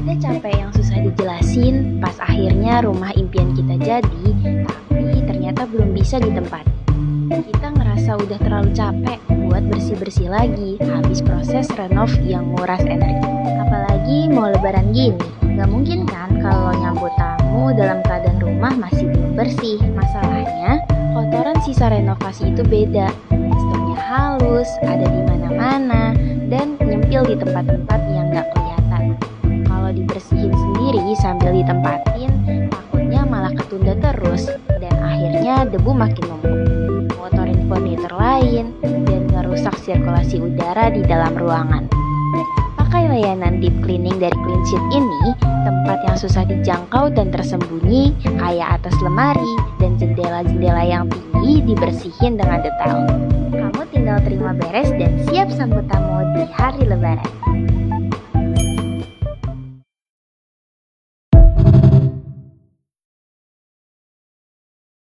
Ada capek yang susah dijelasin, pas akhirnya rumah impian kita jadi, tapi ternyata belum bisa ditempati. Kita ngerasa udah terlalu capek buat bersih-bersih lagi, habis proses renov yang nguras energi. Apalagi mau lebaran gini, gak mungkin kan kalau nyambut tamu dalam keadaan rumah masih belum bersih. Masalahnya, kotoran sisa renovasi itu beda. Teksturnya halus, ada di mana-mana, dan nyempil di tempat-tempat yang gak kelihatan. Kalau dibersihin sendiri sambil ditempatin, takutnya malah ketunda terus, dan akhirnya debu makin numpuk, ngotorin furnitur lain, dan ngerusak sirkulasi udara di dalam ruangan. Pakai layanan deep cleaning dari Clean Sheet ini, tempat yang susah dijangkau dan tersembunyi, kayak atas lemari dan jendela-jendela yang tinggi dibersihin dengan detail. Kamu tinggal terima beres dan siap sambut tamu di hari lebaran.